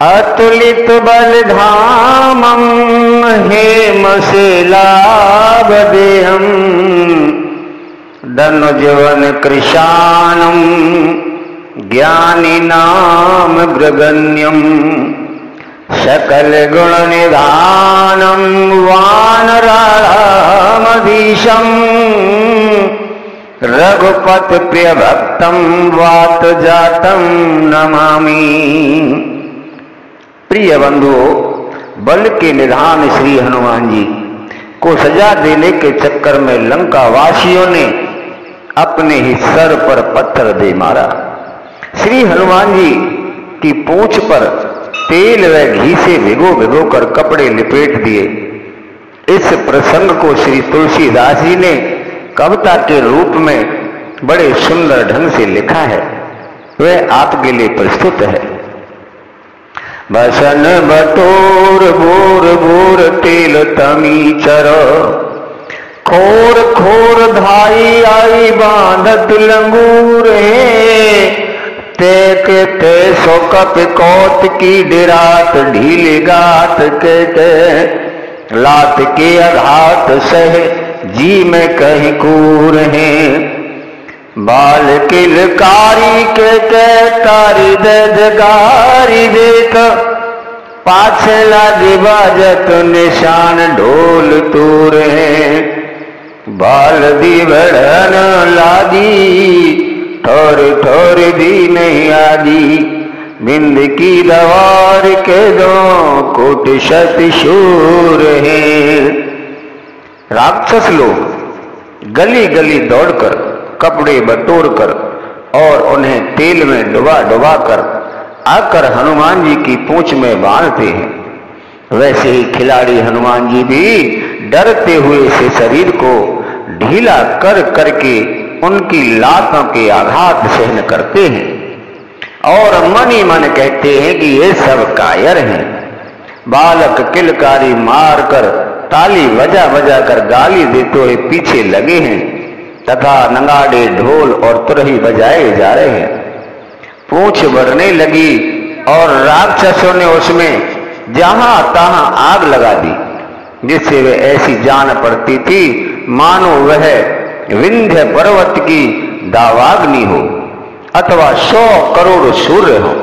अतुलित बलधामं हेमशिलाभदेहं धनुजवन कृशानं ज्ञानिनाम ग्रगण्यं सकल गुण निधानं वानरामधीशं रघुपति प्रिय भक्तं वात जातं नमामि। प्रिय बंधुओं, बल के निधान श्री हनुमान जी को सजा देने के चक्कर में लंका वासियों ने अपने ही सर पर पत्थर दे मारा। श्री हनुमान जी की पूंछ पर तेल व घी से भिगो भिगो कर कपड़े लिपेट दिए। इस प्रसंग को श्री तुलसीदास जी ने कविता के रूप में बड़े सुंदर ढंग से लिखा है, वह आपके लिए प्रस्तुत है। बसन बटोर बोर बोर तेल तमी चर, खोर खोर धाई आई बांधत लंगूर ते के ते सो कप कौत की डिरात ढील गात के लात के आघात सह जी में कहीं कूर हैं। बाल किलकारी के तारी दे जगारी देत, पाछे लागी बाजत निशान ढोल तूर हैं। बाल दी बढ़न लागी ठोर ठोर भी नहीं आगी, बिंद की दवार के दो कोट शत शूर हैं। राक्षस लोग गली गली दौड़कर कपड़े बटोर कर और उन्हें तेल में डुबा डुबा कर आकर हनुमान जी की पूंछ में बांधते हैं। वैसे ही खिलाड़ी हनुमान जी भी डरते हुए से शरीर को ढीला कर करके उनकी लातों के आघात सहन करते हैं और मन ही मन कहते हैं कि ये सब कायर हैं। बालक किलकारी मार कर ताली बजा बजा कर गाली देते हुए पीछे लगे हैं तथा नगाड़े ढोल और तुरही बजाए जा रहे हैं। पूंछ बढ़ने लगी और राक्षसों ने उसमें जहां तहां आग लगा दी, जिससे वे ऐसी जान पड़ती थी मानो वह विंध्य पर्वत की दावाग्नि हो अथवा 100 करोड़ सूर्य हो।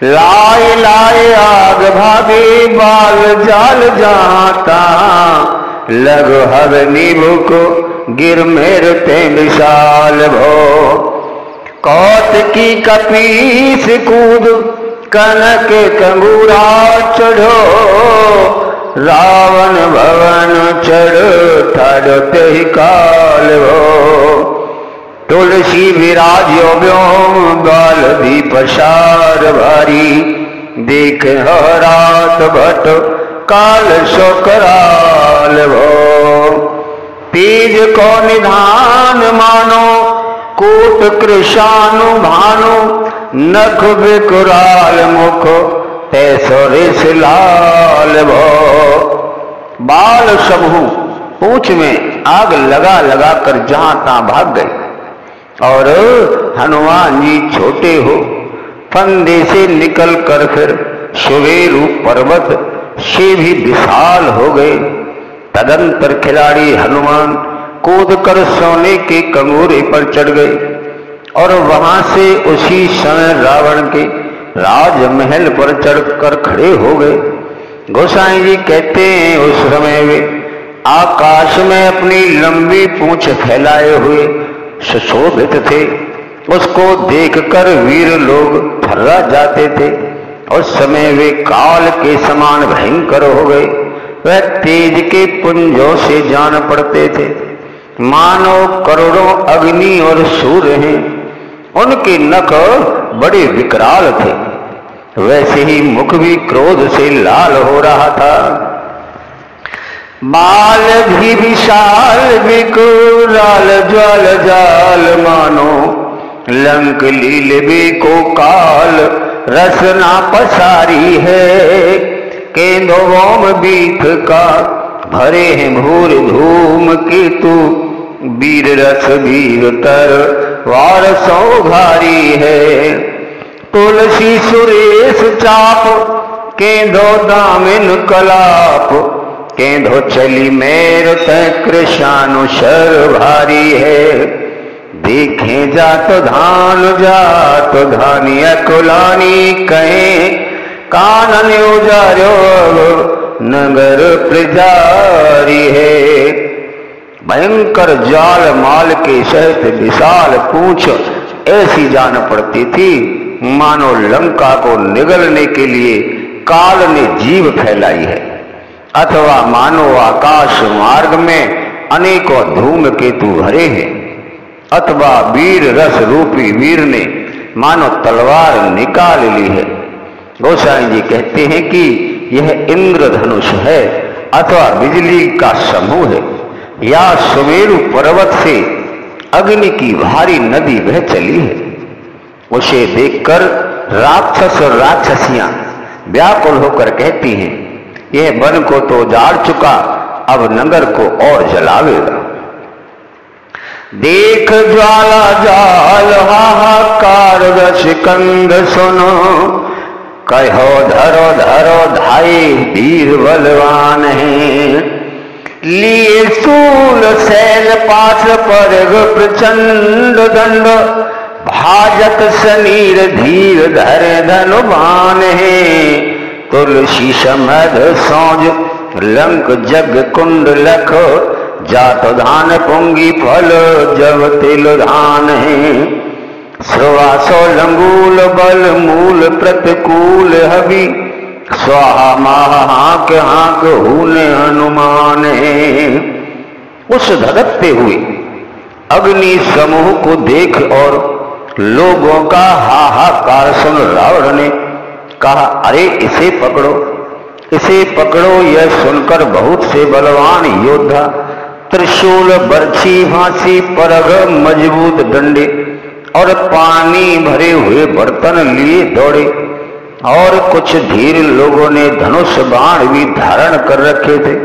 लाए लाए आग भागे बाल जाल जहां तहां, लग हवनी भूख गिर मेरते विशाल भो। कौत की कपीस कूद कनक कंगूरा चढ़ो, रावण भवन चढ़ ठाड़ते ही काल भो। तुलसी विराज्यो व्योम बाल दी पसार भारी, देख रात भट काल सो कराल भो। तेज को निधान मानो कोट कृशानु भानु, नख बिकुराल मुख तैसो रिस लाल भो। बाल समूह पूंछ में आग लगा लगा कर जहां तहां भाग गए और हनुमान जी छोटे हो फंदे से निकल कर फिर सुवेरु पर्वत से भी विशाल हो गए। तदंतर खिलाड़ी हनुमान कूद कर सोने के कंगूरे पर चढ़ गए और वहां से उसी समय रावण के राजमहल पर चढ़कर खड़े हो गए। गोसाई जी कहते हैं उस समय वे आकाश में अपनी लंबी पूंछ फैलाए हुए सुशोभित थे। उसको देखकर वीर लोग थर्रा जाते थे। उस समय वे काल के समान भयंकर हो गए। वह तेज के पुंजों से जान पड़ते थे मानो करोड़ों अग्नि और सूर्य हैं। उनके नख बड़े विकराल थे, वैसे ही मुख भी क्रोध से लाल हो रहा था। बाल भी विशाल विकराल ज्वाल जाल मानो, लंक लील भी को काल रसना पसारी है। केंदोम बीथ का भरे हैं भूर धूम केतु, वीर रस वीर तर वार सौधारी है। तुलसी सुरेश चाप केंधो दामिन कलाप केंधो चली मेर तय कृष्णानुशर भारी है। देखें जा तो धानिया कुलानी कहें कानन उजारो नगर प्रजारी है। भयंकर जाल माल के सहित विशाल पूंछ ऐसी जान पड़ती थी मानो लंका को निगलने के लिए काल ने जीभ फैलाई है, अथवा मानो आकाश मार्ग में अनेकों धूमकेतु भरे हैं, अथवा वीर रस रूपी वीर ने मानो तलवार निकाल ली है। गोसाई जी कहते हैं कि यह इंद्रधनुष है अथवा बिजली का समूह है, या सुमेरु पर्वत से अग्नि की भारी नदी बह चली है। उसे देखकर राक्षस और राक्षसियां व्याकुल होकर कहती हैं, यह वन को तो उजाड़ चुका, अब नगर को और जलावेगा। देख ज्वाला जाल हाहाकार रस कंद सुनो, कहो धरो धरो धाई वीर बलवान है। लिए सूल सैल पास परग प्रचंड दंड, भाजत सनीर धीर धर धनुबान है। तुलसी समध सौज लंक जग कुंड लख, जात धान पुंगी फल जब तिल धान है। श्रवासो लंगूल बल मूल प्रतिकूल हवि, स्वाहा माह हाक हाक हूने हनुमान है। उस धड़कते हुए अग्नि समूह को देख और लोगों का हाहाकार सुन रावण ने कहा, अरे इसे पकड़ो, इसे पकड़ो। यह सुनकर बहुत से बलवान योद्धा त्रिशूल बर्छी फांसी परग मजबूत डंडे और पानी भरे हुए बर्तन लिए दौड़े, और कुछ धीर लोगों ने धनुष बाण भी धारण कर रखे थे।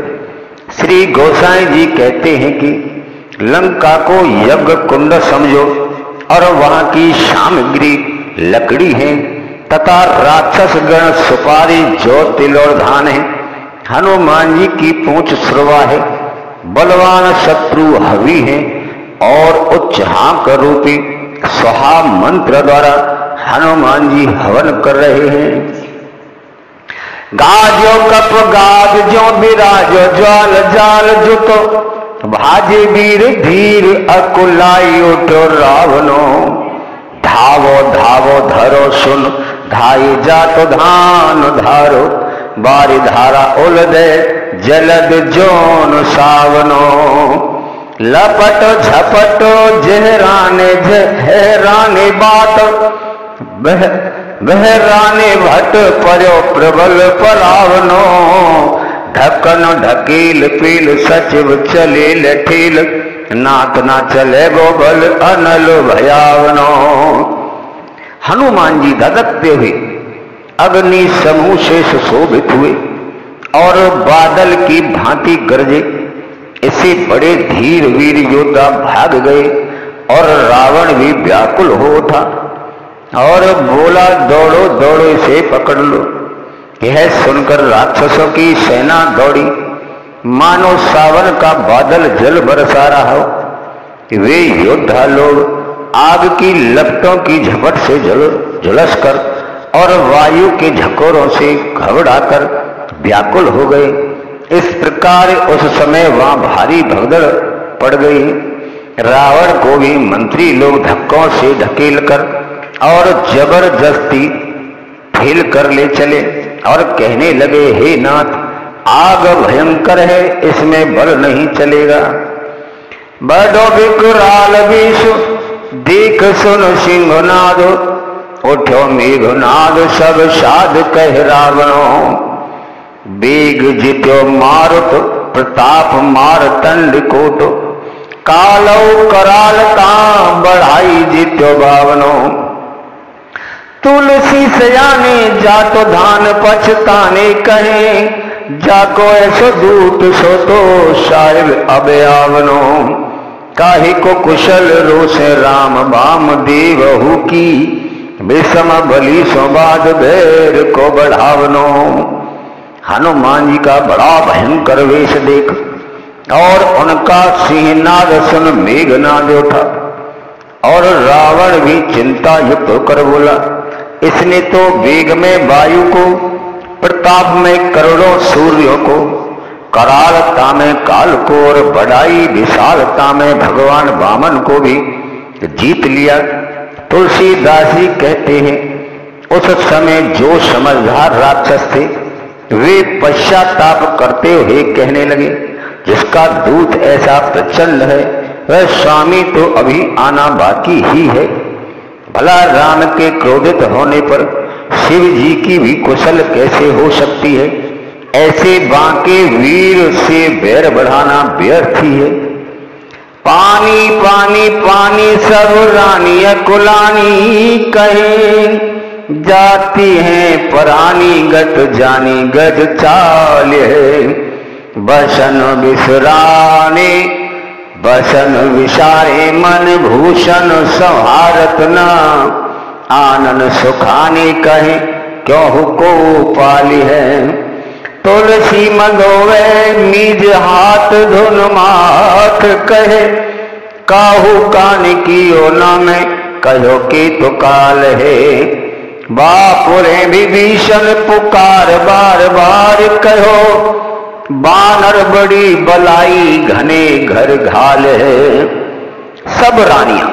श्री गोसाई जी कहते हैं कि लंका को यज्ञ कुंड समझो और वहां की सामग्री लकड़ी है तथा राक्षस गण सुपारी जौ तिल और धान है। हनुमान जी की पूंछ श्रवा है, बलवान शत्रु हवि है और उच्च हाक रूपी स्वाहा मंत्र द्वारा हनुमान जी हवन कर रहे हैं। गाजो कप गाज जो बिराजो ज्वाल जाल जुतो, भाजे वीर धीर अकुलाई उठो रावणो। धावो धावो धरो सुन धाई जातो धान धारो, बारी धारा उलदे जलद जोन सावनो। लपटो झपटो जहराने जहराने बात, बहराने भट पर्यो प्रबल परावनो। ढक्कन ढकील पील सचिव चले लठील, नाथ ना चले गोबल अनल भयावनो। हनुमान जी धधकते हुए अग्नि समूह से सुशोभित हुए और बादल की भांति गरजे। इससे बड़े धीर वीर योद्धा भाग गए और रावण भी व्याकुल हो उठा और बोला, दौड़ो दौड़ो इसे पकड़ लो। यह सुनकर राक्षसों की सेना दौड़ी, मानो सावन का बादल जल बरसा रहा हो। वे योद्धा लोग आग की लपटों की झपट से झुलसकर और वायु के झकोरों से घबराकर व्याकुल हो गए। इस प्रकार उस समय वहां भारी भगदड़ पड़ गई। रावण को भी मंत्री लोग धक्कों से ढकेल कर और जबरदस्ती ठेल कर ले चले और कहने लगे, हे नाथ, आग भयंकर है, इसमें बल नहीं चलेगा। बड़ो विकराल विष देख सुन सिंहनाद, उठो मेघनाद सब साध कह रावणो। बेग जित्यो मारुत प्रताप मार तंड कोट, कालो कराल तां बढ़ाई जित्यो भावनो। तुलसी सयाने जातो धान पछताने कहे, जाको ऐसो दूत सो तो साहिब अबयावनो। काहे को कुशल रोसे राम बाम देवहु की, विषम बलि सोबाद बैर को बढ़ावनो। हनुमान जी का बड़ा भयंकर वेश देख और उनका सिंहनाद सुन मेघनाद उठा और रावण भी चिंता युक्त होकर बोला, इसने तो वेग में वायु को, प्रताप में करोड़ों सूर्यों को, करालता में काल को और बड़ाई विशालता में भगवान वामन को भी जीत लिया। तुलसीदास जी कहते हैं, उस समय जो समझदार राक्षस थे वे पश्चाताप करते हुए कहने लगे, जिसका दूत ऐसा प्रचंड है वह स्वामी तो अभी आना बाकी ही है। भला राम के क्रोधित होने पर शिव जी की भी कुशल कैसे हो सकती है? ऐसे बांके वीर से बैर बढ़ाना व्यर्थ ही है। पानी पानी पानी सब रानी कुलानी कहे, जाती हैं परानी गत जानी गज चाल है। बसन विसराने बसन विसारे मन भूषण संहारत न, आनन सुखानी कहे क्यों को पाली है। तुलसी मगोवे निज हाथ धुन माथ कहे, काहू कान कियो न में कहो कि तो काल है। बापुरे विभीषण पुकार बार बार कहो, बानर बड़ी बलाई घने घर घाल है। सब रानियां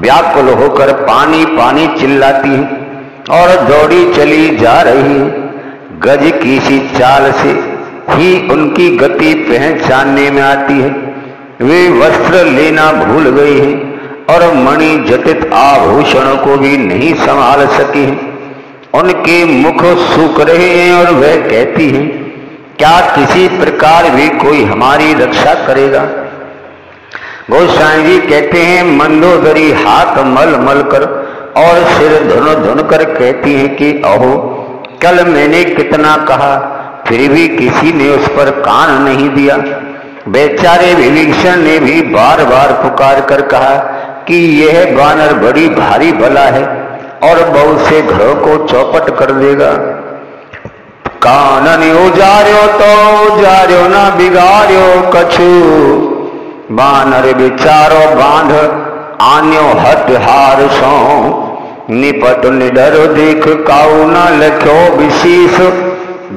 व्याकुल होकर पानी पानी चिल्लाती हैं और दौड़ी चली जा रही हैं। गज की सी चाल से ही उनकी गति पहचानने में आती है। वे वस्त्र लेना भूल गई हैं और मणि जटित आभूषणों को भी नहीं संभाल सकी हैं। उनके मुख सूख रहे हैं और वह कहती हैं, क्या किसी प्रकार भी कोई हमारी रक्षा करेगा? गोसाई जी कहते हैं, मंदोदरी हाथ मल मल कर और सिर धुन धुन कर कहती हैं कि अहो, कल मैंने कितना कहा फिर भी किसी ने उस पर कान नहीं दिया। बेचारे विभीषण ने भी बार बार पुकार कर कहा कि यह बानर बड़ी भारी बला है और बहुत से घरों को चौपट कर देगा। कानन उजार्यो तो उजार्यो ना बिगाड़ो कछु, बानर बिचारो बांध आन्यो हट हार सो। निपट निडर देख काऊ न लख्यो विशेष,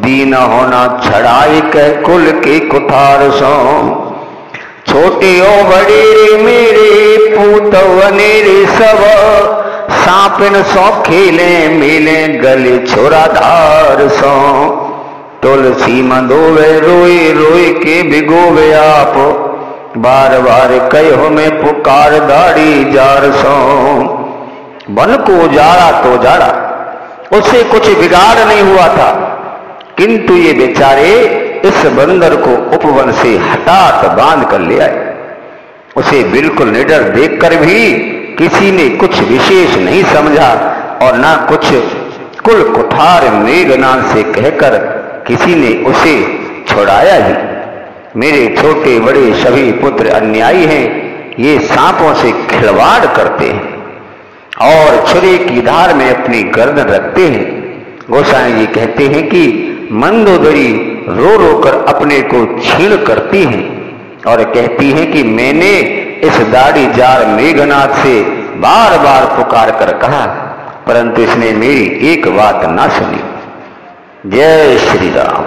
दीन होना छड़ाई कह कुल के कुठार सो। छोटे ओ बड़े मेरे पूत वनेरे सब, सांपिन सो खेले मेले गले छोरा धार सो। तुलसी मंदोवे रोए रोए के भिगोवे आप, बार बार कहो में पुकार दाढ़ी जार सो। वन को उजाड़ा तो उजाड़ा, उससे कुछ बिगाड़ नहीं हुआ था, किंतु ये बेचारे इस बंदर को उपवन से हठात बांध कर ले आए। उसे बिल्कुल निडर देखकर भी किसी ने कुछ विशेष नहीं समझा और ना कुछ कुल कुठार मेघनाद से कहकर किसी ने उसे छुड़ाया ही। मेरे छोटे बड़े सभी पुत्र अन्यायी हैं, ये सांपों से खिलवाड़ करते हैं और छुरी की धार में अपनी गर्दन रखते हैं। गोसाई जी कहते हैं कि मंदोदरी रो रो कर अपने को छीण करती हैं और कहती हैं कि मैंने इस दाढ़ी जार मेघनाद से बार बार पुकार कर कहा, परंतु इसने मेरी एक बात ना सुनी। जय श्री राम।